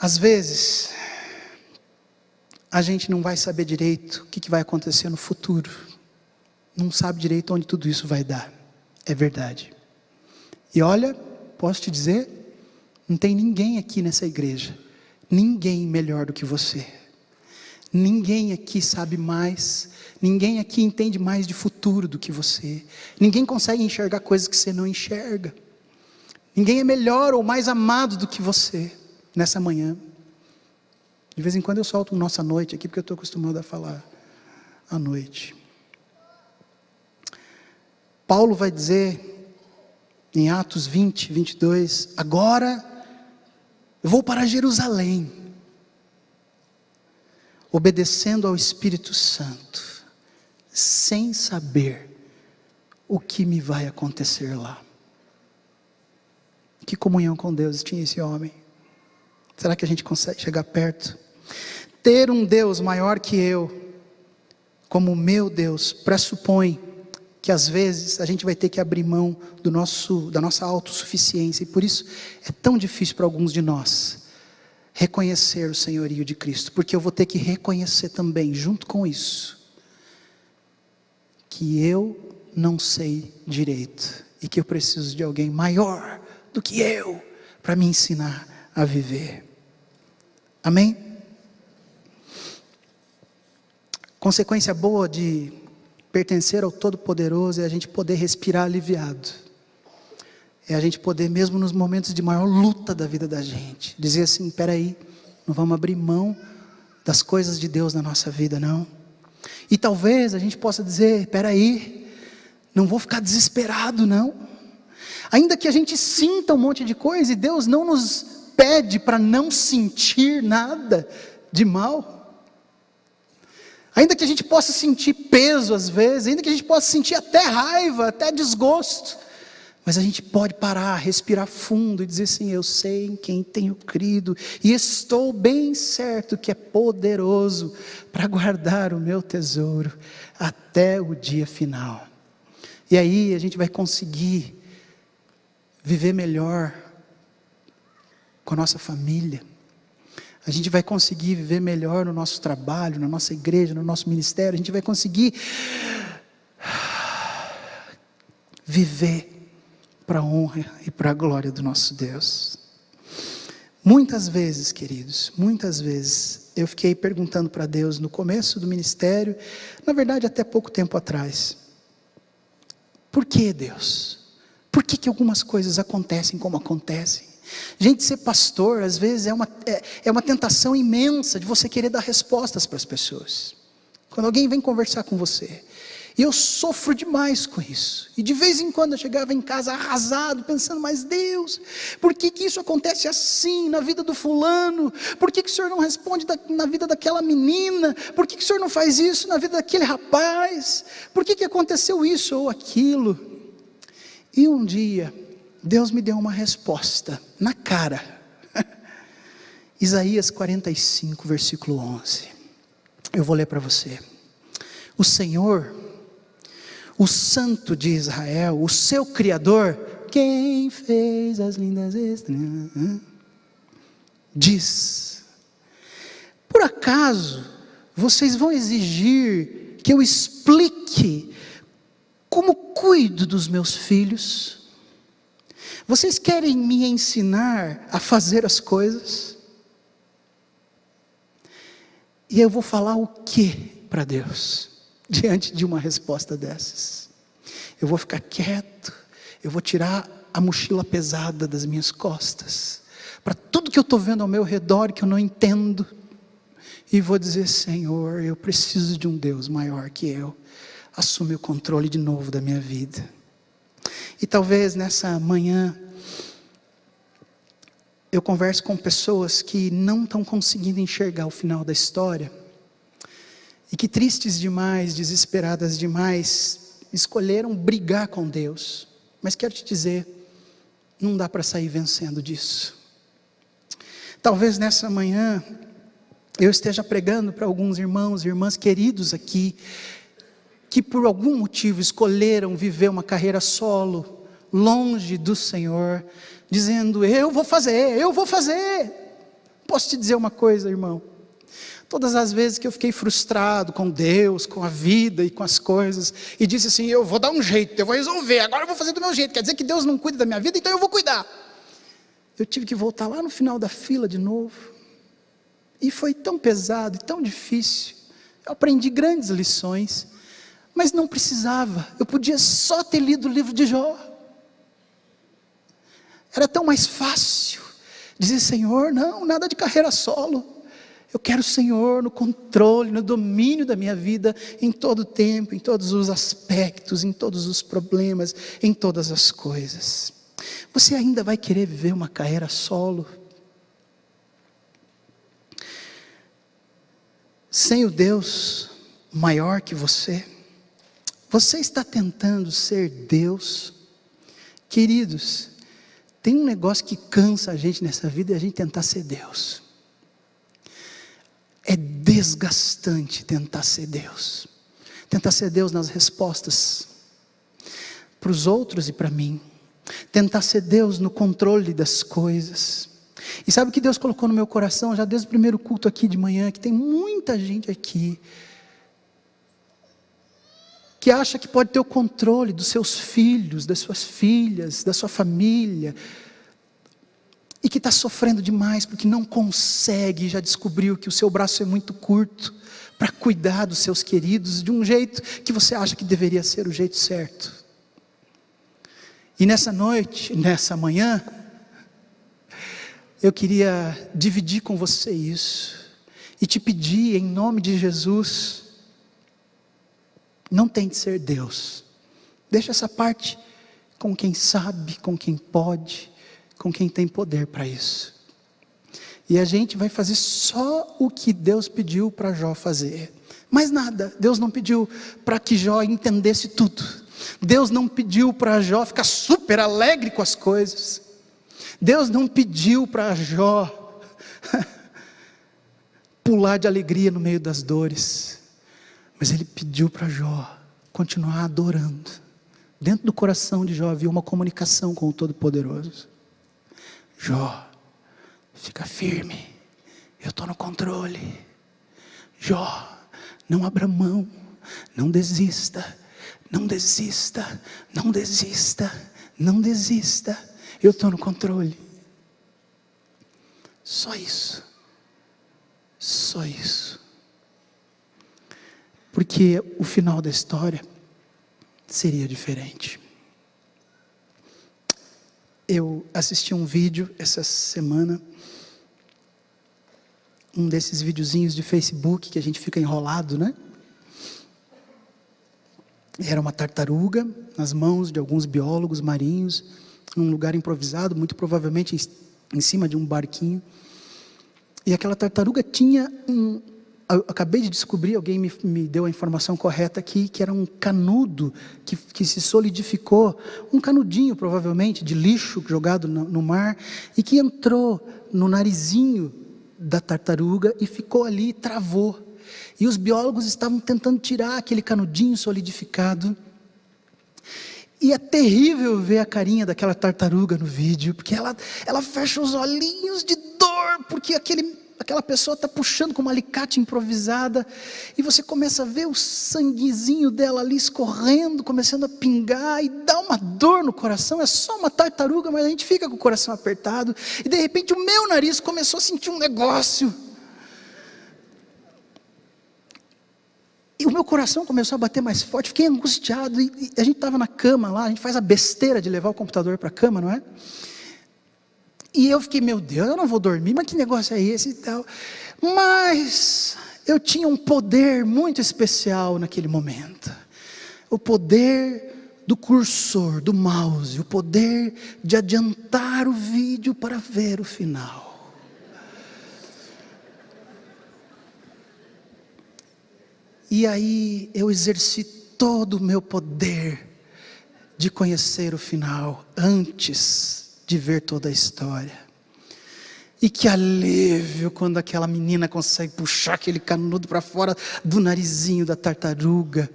Às vezes, a gente não vai saber direito o que vai acontecer no futuro. Não sabe direito onde tudo isso vai dar. É verdade. E olha, posso te dizer, não tem ninguém aqui nessa igreja, ninguém melhor do que você. Ninguém aqui sabe mais, ninguém aqui entende mais de futuro do que você. Ninguém consegue enxergar coisas que você não enxerga. Ninguém é melhor ou mais amado do que você nessa manhã. De vez em quando eu solto um nossa noite aqui, porque eu estou acostumado a falar à noite. Paulo vai dizer em Atos 20, 22, agora eu vou para Jerusalém, obedecendo ao Espírito Santo, sem saber o que me vai acontecer lá. Que comunhão com Deus tinha esse homem? Será que a gente consegue chegar perto? Ter um Deus maior que eu, como meu Deus, pressupõe que às vezes a gente vai ter que abrir mão da nossa autossuficiência, e por isso é tão difícil para alguns de nós reconhecer o senhorio de Cristo, porque eu vou ter que reconhecer também, junto com isso, que eu não sei direito, e que eu preciso de alguém maior do que eu, para me ensinar a viver. Amém? Consequência boa de pertencer ao Todo-Poderoso é a gente poder respirar aliviado. É a gente poder, mesmo nos momentos de maior luta da vida da gente, dizer assim: espera aí, não vamos abrir mão das coisas de Deus na nossa vida, não. E talvez a gente possa dizer: espera aí, não vou ficar desesperado, não. Ainda que a gente sinta um monte de coisa, e Deus não nos pede para não sentir nada de mal. Ainda que a gente possa sentir peso às vezes, ainda que a gente possa sentir até raiva, até desgosto, mas a gente pode parar, respirar fundo e dizer assim: eu sei em quem tenho crido, e estou bem certo que é poderoso para guardar o meu tesouro até o dia final. E aí a gente vai conseguir viver melhor com a nossa família. A gente vai conseguir viver melhor no nosso trabalho, na nossa igreja, no nosso ministério. A gente vai conseguir viver para a honra e para a glória do nosso Deus. Muitas vezes, queridos, muitas vezes eu fiquei perguntando para Deus no começo do ministério, na verdade até pouco tempo atrás: por que, Deus? Por que algumas coisas acontecem como acontecem? Gente, ser pastor às vezes é uma tentação imensa de você querer dar respostas para as pessoas. Quando alguém vem conversar com você, e eu sofro demais com isso, e de vez em quando eu chegava em casa arrasado, pensando: mas Deus, por que isso acontece assim na vida do fulano? Por que o Senhor não responde na vida daquela menina? Por que o Senhor não faz isso na vida daquele rapaz? Por que aconteceu isso ou aquilo? E um dia Deus me deu uma resposta na cara. Isaías 45, versículo 11. Eu vou ler para você. O Senhor, o Santo de Israel, o seu Criador, quem fez as lindas estrelas, diz: por acaso vocês vão exigir que eu explique como cuido dos meus filhos? Vocês querem me ensinar a fazer as coisas? E eu vou falar o que para Deus, diante de uma resposta dessas? Eu vou ficar quieto, eu vou tirar a mochila pesada das minhas costas, para tudo que eu estou vendo ao meu redor que eu não entendo, e vou dizer: Senhor, eu preciso de um Deus maior que eu, assume o controle de novo da minha vida. E talvez nessa manhã eu converso com pessoas que não estão conseguindo enxergar o final da história, e que, tristes demais, desesperadas demais, escolheram brigar com Deus. Mas quero te dizer, não dá para sair vencendo disso. Talvez nessa manhã eu esteja pregando para alguns irmãos e irmãs queridos aqui, que por algum motivo escolheram viver uma carreira solo, longe do Senhor, dizendo: eu vou fazer. Posso te dizer uma coisa, irmão? Todas as vezes que eu fiquei frustrado com Deus, com a vida e com as coisas, e disse assim: eu vou dar um jeito, eu vou resolver, agora eu vou fazer do meu jeito, quer dizer que Deus não cuida da minha vida, então eu vou cuidar. Eu tive que voltar lá no final da fila de novo, e foi tão pesado e tão difícil. Eu aprendi grandes lições, mas não precisava, eu podia só ter lido o livro de Jó. Era tão mais fácil dizer: Senhor, não, nada de carreira solo, eu quero o Senhor no controle, no domínio da minha vida, em todo o tempo, em todos os aspectos, em todos os problemas, em todas as coisas. Você ainda vai querer viver uma carreira solo? Sem o Deus maior que você? Você está tentando ser Deus? Queridos, tem um negócio que cansa a gente nessa vida, é a gente tentar ser Deus. É desgastante tentar ser Deus. Tentar ser Deus nas respostas para os outros e para mim. Tentar ser Deus no controle das coisas. E sabe o que Deus colocou no meu coração, já desde o primeiro culto aqui de manhã, que tem muita gente aqui que acha que pode ter o controle dos seus filhos, das suas filhas, da sua família, e que está sofrendo demais, porque não consegue, já descobriu que o seu braço é muito curto, para cuidar dos seus queridos, de um jeito que você acha que deveria ser o jeito certo. E nessa noite, nessa manhã, eu queria dividir com você isso, e te pedir em nome de Jesus, não tente ser Deus, deixa essa parte com quem sabe, com quem pode, com quem tem poder para isso. E a gente vai fazer só o que Deus pediu para Jó fazer, mais nada. Deus não pediu para que Jó entendesse tudo, Deus não pediu para Jó ficar super alegre com as coisas, Deus não pediu para Jó pular de alegria no meio das dores, mas Ele pediu para Jó continuar adorando. Dentro do coração de Jó havia uma comunicação com o Todo-Poderoso. Jó, fica firme, eu estou no controle. Jó, não abra mão, não desista, não desista, não desista, não desista, eu estou no controle. Só isso, só isso. Porque o final da história seria diferente. Eu assisti um vídeo essa semana, um desses videozinhos de Facebook que a gente fica enrolado, né? Era uma tartaruga nas mãos de alguns biólogos marinhos, num lugar improvisado, muito provavelmente em cima de um barquinho. E aquela tartaruga tinha eu acabei de descobrir, alguém me deu a informação correta aqui, que era um canudo que se solidificou, um canudinho provavelmente de lixo jogado no mar, e que entrou no narizinho da tartaruga e ficou ali e travou. E os biólogos estavam tentando tirar aquele canudinho solidificado. E é terrível ver a carinha daquela tartaruga no vídeo, porque ela fecha os olhinhos de dor, porque aquela pessoa está puxando com uma alicate improvisada, e você começa a ver o sanguezinho dela ali escorrendo, começando a pingar, e dá uma dor no coração. É só uma tartaruga, mas a gente fica com o coração apertado, e de repente o meu nariz começou a sentir um negócio, e o meu coração começou a bater mais forte, fiquei angustiado, e a gente estava na cama lá, a gente faz a besteira de levar o computador para a cama, não é? E eu fiquei, meu Deus, eu não vou dormir, mas que negócio é esse e tal. Mas eu tinha um poder muito especial naquele momento. O poder do cursor, do mouse, o poder de adiantar o vídeo para ver o final. E aí eu exerci todo o meu poder de conhecer o final antes de ver toda a história. E que alívio quando aquela menina consegue puxar aquele canudo para fora do narizinho da tartaruga.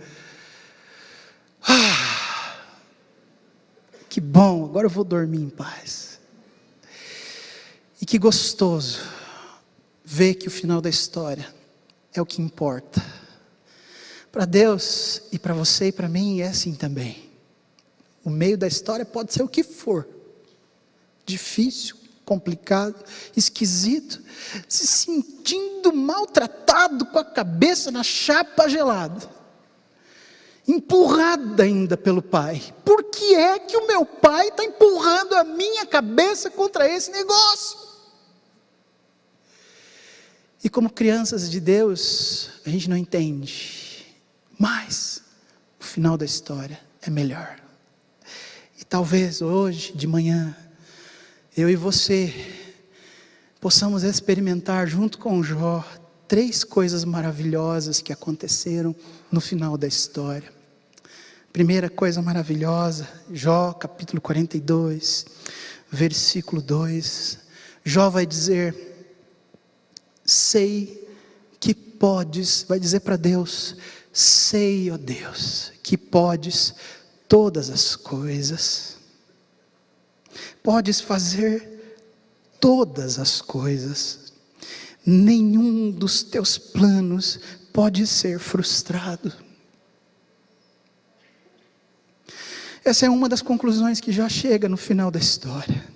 Que bom, agora eu vou dormir em paz. E que gostoso ver que o final da história é o que importa. Para Deus e para você e para mim é assim também. O meio da história pode ser o que for. Difícil, complicado, esquisito, se sentindo maltratado com a cabeça na chapa gelada, empurrada ainda pelo pai. Por que é que o meu pai está empurrando a minha cabeça contra esse negócio? E como crianças de Deus, a gente não entende, mas o final da história é melhor. E talvez hoje, de manhã, eu e você possamos experimentar junto com Jó 3 coisas maravilhosas que aconteceram no final da história. Primeira coisa maravilhosa, Jó capítulo 42, versículo 2. Jó vai dizer: sei que podes, vai dizer para Deus, sei, ó Deus, que podes todas as coisas, podes fazer todas as coisas, nenhum dos teus planos pode ser frustrado. Essa é uma das conclusões que já chega no final da história.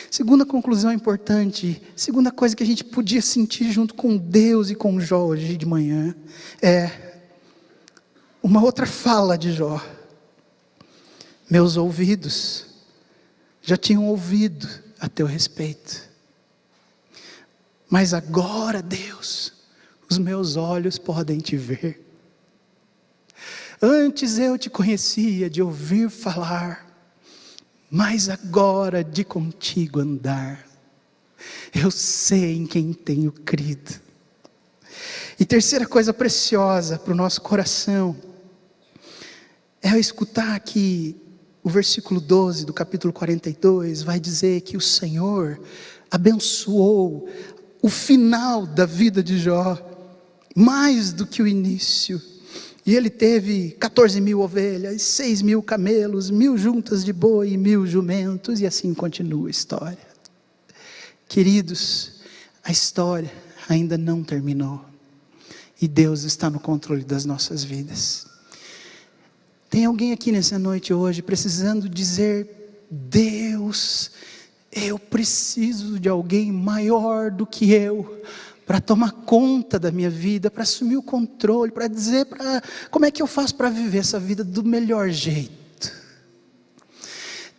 Segunda conclusão importante, segunda coisa que a gente podia sentir junto com Deus e com Jó hoje de manhã, é uma outra fala de Jó. Meus ouvidos já tinham ouvido a teu respeito, mas agora, Deus, os meus olhos podem te ver. Antes eu te conhecia de ouvir falar, mas agora de contigo andar, eu sei em quem tenho crido. E terceira coisa preciosa para o nosso coração, é eu escutar que o versículo 12 do capítulo 42 vai dizer que o Senhor abençoou o final da vida de Jó, mais do que o início. E ele teve 14.000 ovelhas, 6.000 camelos, 1.000 juntas de boi e 1.000 jumentos, e assim continua a história. Queridos, a história ainda não terminou, e Deus está no controle das nossas vidas. Tem alguém aqui nessa noite hoje precisando dizer: Deus, eu preciso de alguém maior do que eu, para tomar conta da minha vida, para assumir o controle, para dizer como é que eu faço para viver essa vida do melhor jeito.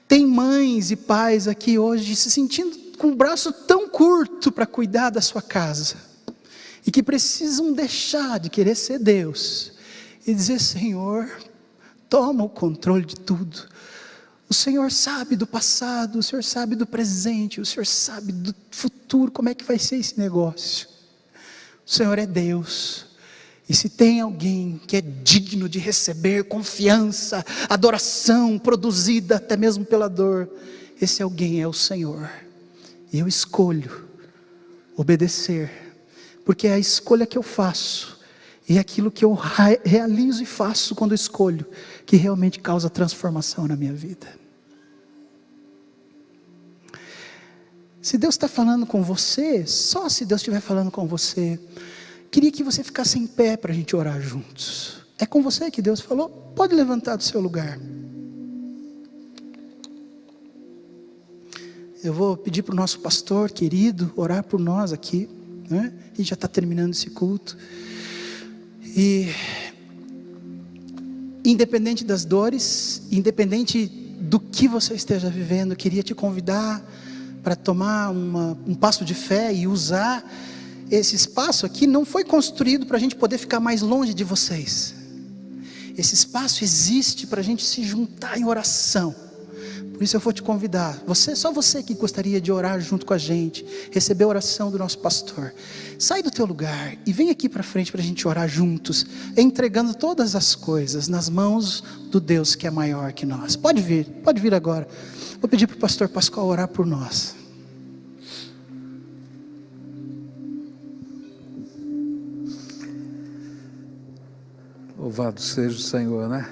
Tem mães e pais aqui hoje se sentindo com o braço tão curto para cuidar da sua casa, e que precisam deixar de querer ser Deus, e dizer: Senhor, toma o controle de tudo. O Senhor sabe do passado, o Senhor sabe do presente, o Senhor sabe do futuro, como é que vai ser esse negócio. O Senhor é Deus, e se tem alguém que é digno de receber confiança, adoração produzida até mesmo pela dor, esse alguém é o Senhor. E eu escolho obedecer, porque é a escolha que eu faço, e é aquilo que eu realizo e faço quando escolho, que realmente causa transformação na minha vida. Se Deus está falando com você, só se Deus estiver falando com você, queria que você ficasse em pé para a gente orar juntos. É com você que Deus falou? Pode levantar do seu lugar. Eu vou pedir para o nosso pastor querido orar por nós aqui, né? A gente já está terminando esse culto. E independente das dores, independente do que você esteja vivendo, eu queria te convidar para tomar um passo de fé e usar esse espaço aqui. Não foi construído para a gente poder ficar mais longe de vocês. Esse espaço existe para a gente se juntar em oração. Por isso eu vou te convidar, só você que gostaria de orar junto com a gente, receber a oração do nosso pastor, sai do teu lugar e vem aqui para frente para a gente orar juntos, entregando todas as coisas nas mãos do Deus que é maior que nós. Pode vir agora. Vou pedir para o pastor Pascoal orar por nós. Louvado seja o Senhor, né?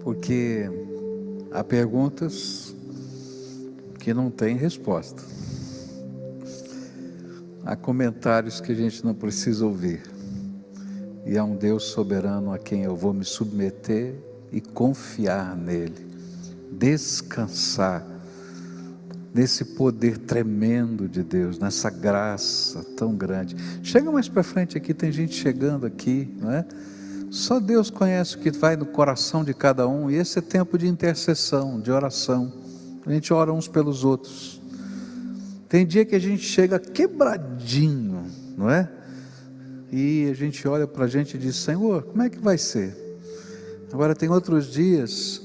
Porque há perguntas que não têm resposta. Há comentários que a gente não precisa ouvir. E há um Deus soberano a quem eu vou me submeter e confiar nele. Descansar nesse poder tremendo de Deus, nessa graça tão grande. Chega mais para frente aqui, tem gente chegando aqui, não é? Só Deus conhece o que vai no coração de cada um, e esse é tempo de intercessão, de oração. A gente ora uns pelos outros. Tem dia que a gente chega quebradinho, não é? E a gente olha para a gente e diz: Senhor, como é que vai ser? Agora tem outros dias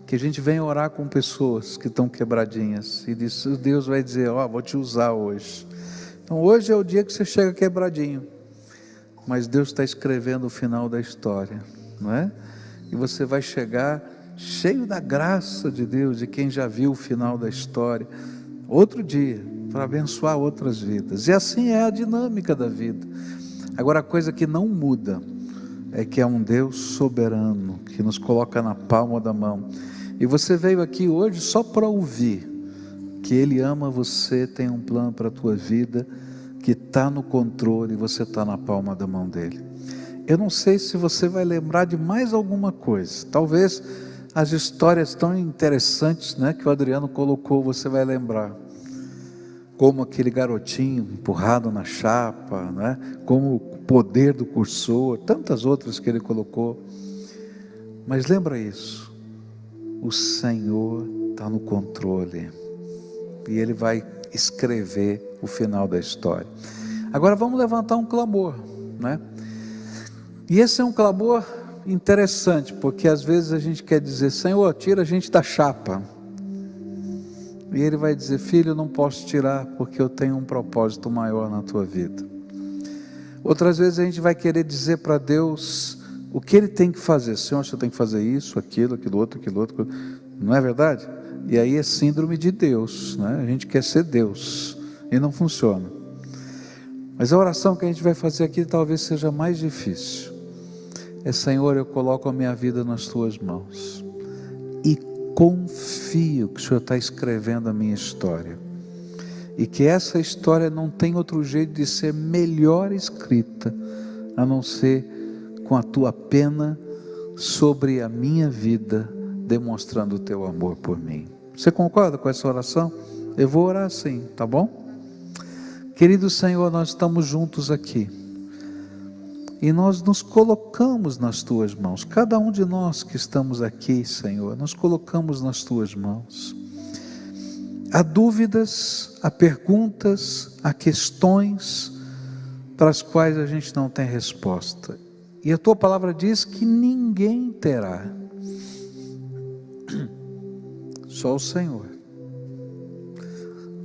que a gente vem orar com pessoas que estão quebradinhas, e Deus vai dizer: ó, vou te usar hoje. Então hoje é o dia que você chega quebradinho, mas Deus está escrevendo o final da história, não é? E você vai chegar cheio da graça de Deus, de quem já viu o final da história. Outro dia, para abençoar outras vidas. E assim é a dinâmica da vida. Agora, a coisa que não muda é que é um Deus soberano, que nos coloca na palma da mão. E você veio aqui hoje só para ouvir que Ele ama você, tem um plano para a tua vida, que está no controle, você está na palma da mão dEle. Eu não sei se você vai lembrar de mais alguma coisa, talvez as histórias tão interessantes, né, que o Adriano colocou, você vai lembrar, como aquele garotinho empurrado na chapa, né, como o poder do cursor, tantas outras que ele colocou, mas lembra isso, o Senhor está no controle, e Ele vai escrever o final da história. Agora vamos levantar um clamor, né? E esse é um clamor interessante, porque às vezes a gente quer dizer: Senhor, tira a gente da chapa. E Ele vai dizer: filho, eu não posso tirar, porque eu tenho um propósito maior na tua vida. Outras vezes a gente vai querer dizer para Deus o que Ele tem que fazer. Senhor, você tem que fazer isso, aquilo outro. Não é verdade? E aí é síndrome de Deus, né? A gente quer ser Deus e não funciona. Mas a oração que a gente vai fazer aqui talvez seja mais difícil. É: Senhor, eu coloco a minha vida nas tuas mãos e confio que o Senhor está escrevendo a minha história, e que essa história não tem outro jeito de ser melhor escrita a não ser com a tua pena sobre a minha vida, demonstrando o teu amor por mim. Você concorda com essa oração? Eu vou orar assim, tá bom? Querido Senhor, nós estamos juntos aqui e nós nos colocamos nas tuas mãos. Cada um de nós que estamos aqui, Senhor, nos colocamos nas tuas mãos. Há dúvidas, há perguntas, há questões para as quais a gente não tem resposta, e a tua palavra diz que ninguém terá, só o Senhor.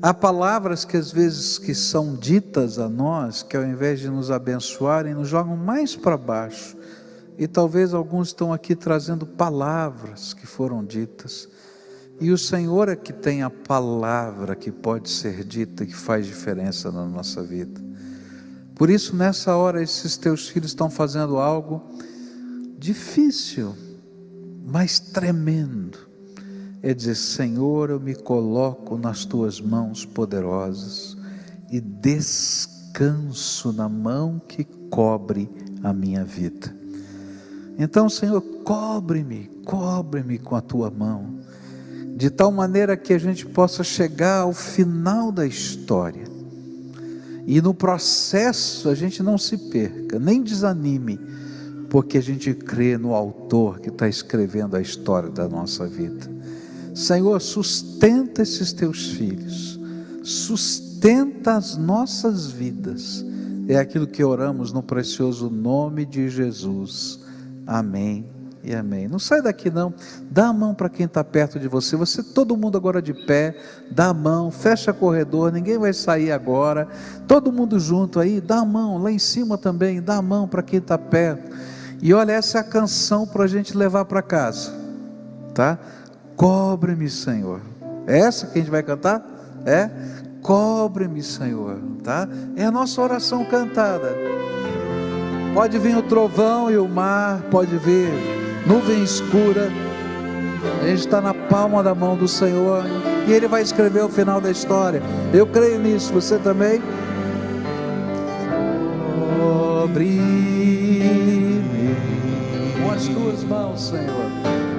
Há palavras que às vezes que são ditas a nós, que ao invés de nos abençoarem, nos jogam mais para baixo, e talvez alguns estão aqui trazendo palavras que foram ditas, e o Senhor é que tem a palavra que pode ser dita, que faz diferença na nossa vida. Por isso, nessa hora, esses teus filhos estão fazendo algo difícil, mas tremendo. É dizer: Senhor, eu me coloco nas tuas mãos poderosas e descanso na mão que cobre a minha vida. Então, Senhor, cobre-me com a tua mão, de tal maneira que a gente possa chegar ao final da história, e no processo a gente não se perca, nem desanime, porque a gente crê no autor que está escrevendo a história da nossa vida. Senhor, sustenta esses teus filhos, sustenta as nossas vidas, é aquilo que oramos no precioso nome de Jesus, amém e amém. Não sai daqui não, dá a mão para quem está perto de você, todo mundo agora de pé, dá a mão, fecha corredor, ninguém vai sair agora, todo mundo junto aí, dá a mão, lá em cima também, dá a mão para quem está perto, e olha, essa é a canção para a gente levar para casa, tá? Cobre-me, Senhor. É essa que a gente vai cantar? É? Cobre-me, Senhor, tá? É a nossa oração cantada. Pode vir o trovão e o mar, pode vir nuvem escura, a gente está na palma da mão do Senhor, e Ele vai escrever o final da história. Eu creio nisso, você também? Cobre-me com as tuas mãos, Senhor,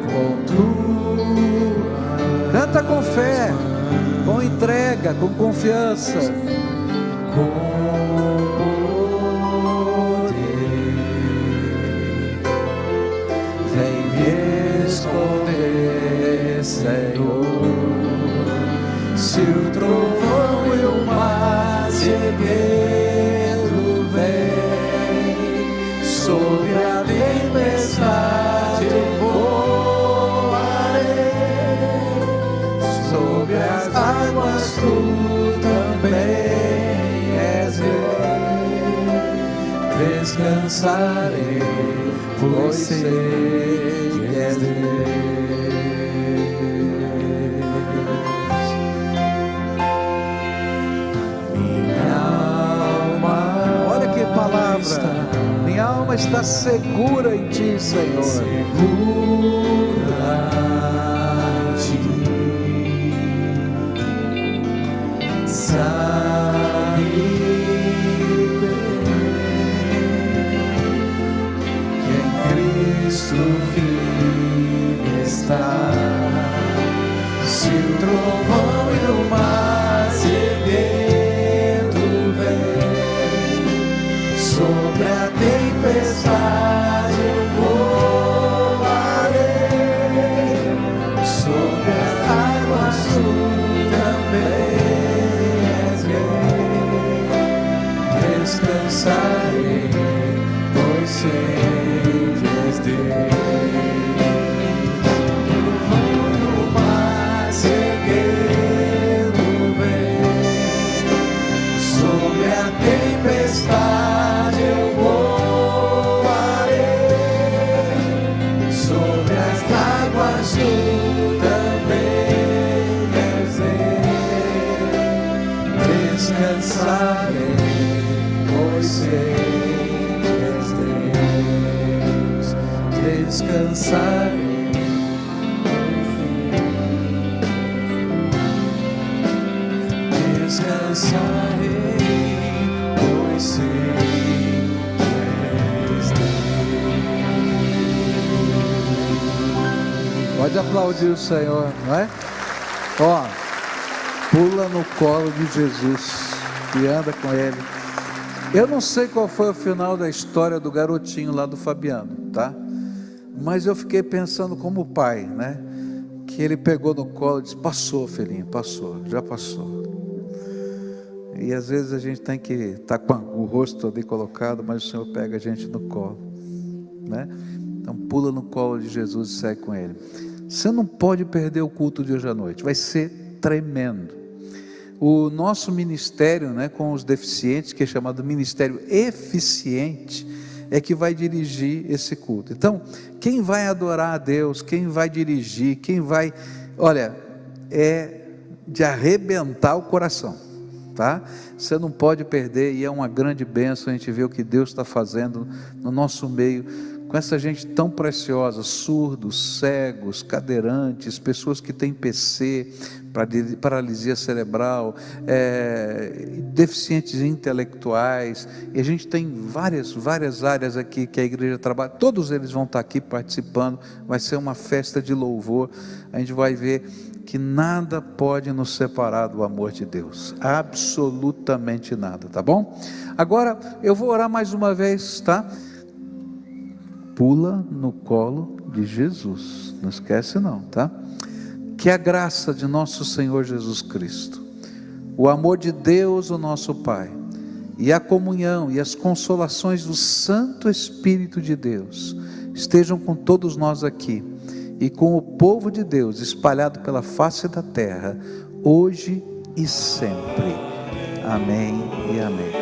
com canta com fé, com entrega, com confiança, com poder, vem me esconder, Senhor, se o trovão e o mar se erguendo vem, sobre a tempestade as águas tu também és rei, descansarei, pois sei que és Deus. está segura em Ti, Senhor. Segura em Ti, sabe bem que em Cristo vive está. Se o trovão e o mar sedento vem sobre a tempestade, eu voarei. Sobre as águas tu também és rei. Descansarei, pois sei que és Deus. Tempestade eu voarei, sobre as águas tu também és rei. Descansarei, pois sei que és Deus. Descansarei, descansarei. Pode aplaudir o Senhor, não é? Ó, pula no colo de Jesus e anda com Ele. Eu não sei qual foi o final da história do garotinho lá do Fabiano, tá? Mas eu fiquei pensando como pai, né? Que ele pegou no colo e disse: passou, filhinho, passou, já passou. E às vezes a gente tem que estar com o rosto ali colocado, mas o Senhor pega a gente no colo, né? Então pula no colo de Jesus e segue com Ele. Você não pode perder o culto de hoje à noite, vai ser tremendo. O nosso ministério, né, com os deficientes, que é chamado Ministério Eficiente, é que vai dirigir esse culto. Então, quem vai adorar a Deus, quem vai dirigir, quem vai, olha, é de arrebentar o coração, tá? Você não pode perder, e é uma grande bênção a gente ver o que Deus está fazendo no nosso meio, com essa gente tão preciosa, surdos, cegos, cadeirantes, pessoas que têm PC, paralisia cerebral, deficientes intelectuais, e a gente tem várias áreas aqui que a igreja trabalha, todos eles vão estar aqui participando, vai ser uma festa de louvor, a gente vai ver que nada pode nos separar do amor de Deus, absolutamente nada, tá bom? Agora, eu vou orar mais uma vez, tá? Pula no colo de Jesus, não esquece não, tá? Que a graça de nosso Senhor Jesus Cristo, o amor de Deus, o nosso Pai, e a comunhão e as consolações do Santo Espírito de Deus, estejam com todos nós aqui, e com o povo de Deus, espalhado pela face da terra, hoje e sempre. Amém e amém.